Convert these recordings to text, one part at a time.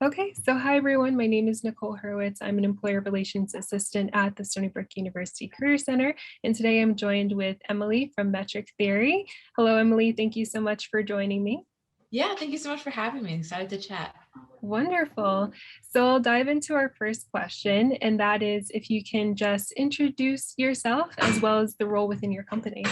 Okay, so hi everyone. My name is Nicole Hurwitz. I'm an employer relations assistant at the Stony Brook University Career Center. And today I'm joined with Emily from Metric Theory. Hello, Emily. Thank you so much for joining me. Yeah, thank you so much for having me. Excited to chat. Wonderful. So I'll dive into our first question, and that is if you can just introduce yourself as well as the role within your company.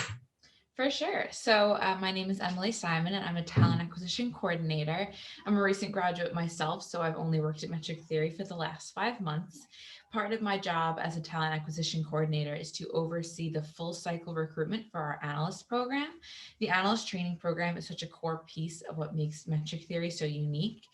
For sure. So, my name is Emily Simon, and I'm a talent acquisition coordinator. I'm a recent graduate myself, so I've only worked at Metric Theory for the last 5 months. Part of my job as a talent acquisition coordinator is to oversee the full cycle recruitment for our analyst program. The analyst training program is such a core piece of what makes Metric Theory so unique.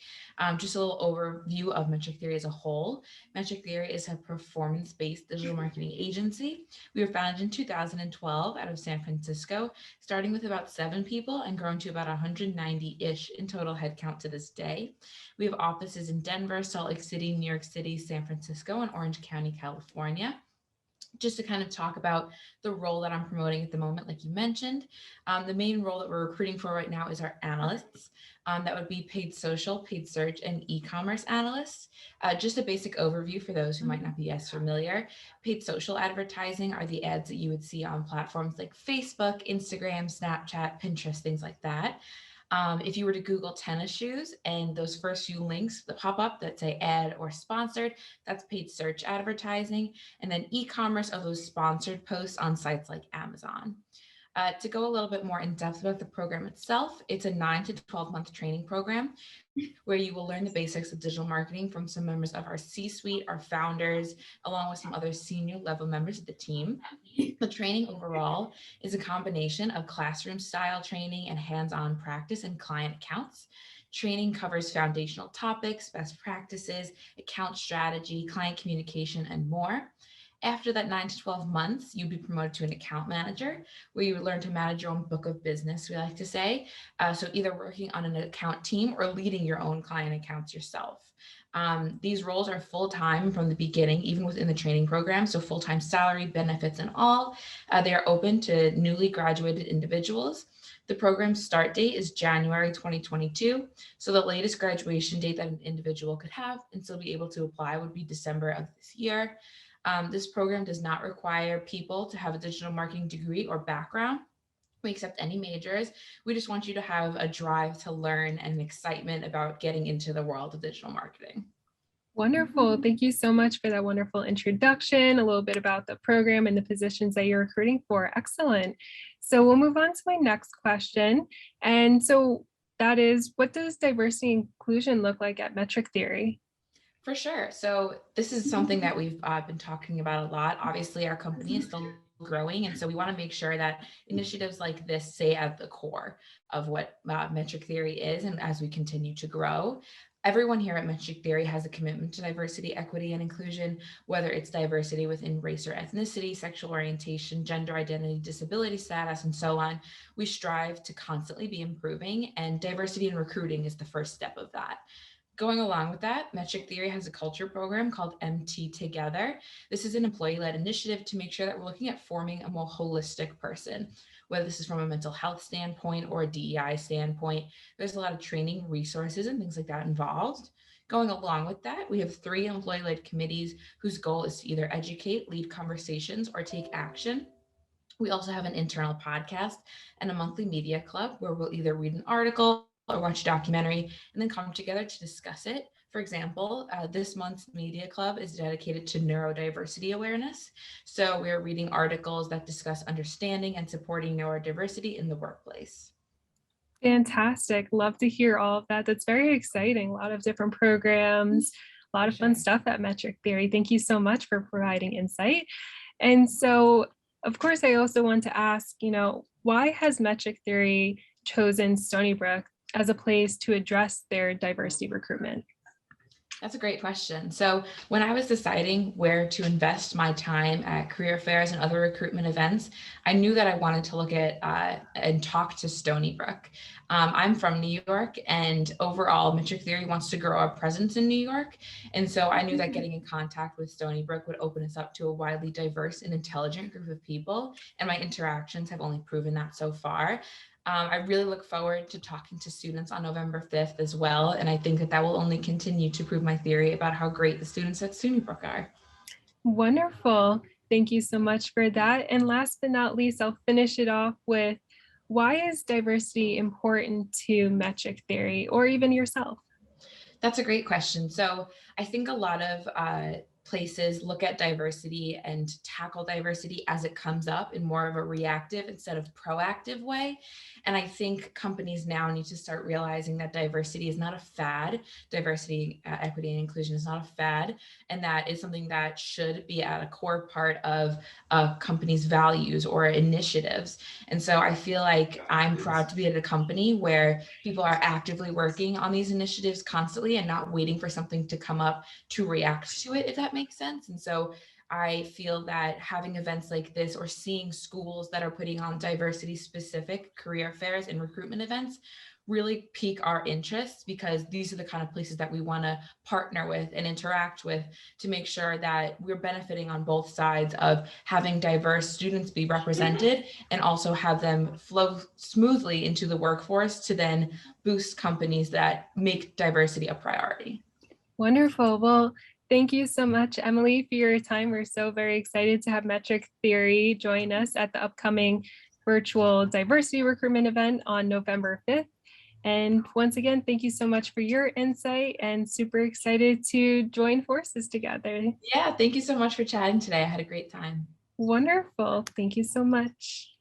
Just a little overview of Metric Theory as a whole. Metric Theory is a performance based digital marketing agency. We were founded in 2012 out of San Francisco, starting with about 7 people and growing to about 190-ish in total headcount to this day. We have offices in Denver, Salt Lake City, New York City, San Francisco, and Orange County, California. Just to kind of talk about the role that I'm promoting at the moment, like you mentioned, the main role that we're recruiting for right now is our analysts. That would be paid social, paid search, and e-commerce analysts. Just a basic overview for those who might not be as familiar. Paid social advertising are the ads that you would see on platforms like Facebook, Instagram, Snapchat, Pinterest, things like that. If you were to Google tennis shoes and those first few links that pop up that say ad or sponsored, that's paid search advertising. And then e-commerce are those sponsored posts on sites like Amazon. To go a little bit more in depth about the program itself, it's a 9 to 12 month training program where you will learn the basics of digital marketing from some members of our C-suite, our founders, along with some other senior level members of the team. The training overall is a combination of classroom style training and hands-on practice and client accounts. Training covers foundational topics, best practices, account strategy, client communication, and more. After that 9 to 12 months, you'd be promoted to an account manager where you would learn to manage your own book of business, we like to say. So either working on an account team or leading your own client accounts yourself. These roles are full time from the beginning, even within the training program. So full time salary, benefits, and all. They are open to newly graduated individuals. The program's start date is January 2022. So the latest graduation date that an individual could have and still be able to apply would be December of this year. This program does not require people to have a digital marketing degree or background. We accept any majors. We just want you to have a drive to learn and excitement about getting into the world of digital marketing. Wonderful. Thank you so much for that wonderful introduction, a little bit about the program and the positions that you're recruiting for. Excellent. So we'll move on to my next question. And so that is, what does diversity and inclusion look like at Metric Theory? For sure. So this is something that we've been talking about a lot. Obviously, our company is still growing, and so we want to make sure that initiatives like this stay at the core of what metric theory is, and as we continue to grow. Everyone here at Metric Theory has a commitment to diversity, equity, and inclusion, whether it's diversity within race or ethnicity, sexual orientation, gender identity, disability status, and so on. We strive to constantly be improving, and diversity in recruiting is the first step of that. Going along with that, Metric Theory has a culture program called MT Together. This is an employee led initiative to make sure that we're looking at forming a more holistic person, whether this is from a mental health standpoint or a DEI standpoint. There's a lot of training resources and things like that involved. Going along with that, we have 3 employee led committees whose goal is to either educate, lead conversations, or take action. We also have an internal podcast and a monthly media club where we'll either read an article or watch a documentary and then come together to discuss it. For example, this month's media club is dedicated to neurodiversity awareness. So we're reading articles that discuss understanding and supporting neurodiversity in the workplace. Fantastic. Love to hear all of that. That's very exciting. A lot of different programs, a lot For of fun sure. stuff at Metric Theory. Thank you so much for providing insight. And so, of course, I also want to ask, why has Metric Theory chosen Stony Brook as a place to address their diversity recruitment? That's a great question. So, when I was deciding where to invest my time at career fairs and other recruitment events, I knew that I wanted to look at and talk to Stony Brook. I'm from New York, and overall, Metric Theory wants to grow our presence in New York. And so, I knew that getting in contact with Stony Brook would open us up to a widely diverse and intelligent group of people. And my interactions have only proven that so far. I really look forward to talking to students on November 5th as well. And I think that that will only continue to prove my theory about how great the students at SUNY Brook are. Wonderful. Thank you so much for that. And last but not least, I'll finish it off with, why is diversity important to metric theory or even yourself? That's a great question. So I think a lot of places look at diversity and tackle diversity as it comes up in more of a reactive instead of proactive way. And I think companies now need to start realizing that diversity is not a fad. Diversity, equity, and inclusion is not a fad. And that is something that should be at a core part of a company's values or initiatives. And so I feel like I'm proud to be at a company where people are actively working on these initiatives constantly and not waiting for something to come up to react to it, if that makes sense. And so I feel that having events like this or seeing schools that are putting on diversity specific career fairs and recruitment events really pique our interest, because these are the kind of places that we want to partner with and interact with to make sure that we're benefiting on both sides of having diverse students be represented and also have them flow smoothly into the workforce to then boost companies that make diversity a priority. Wonderful. Well, thank you so much, Emily, for your time. We're so very excited to have Metric Theory join us at the upcoming virtual diversity recruitment event on November 5th. And once again, thank you so much for your insight, and super excited to join forces together. Yeah, thank you so much for chatting today. I had a great time. Wonderful. Thank you so much.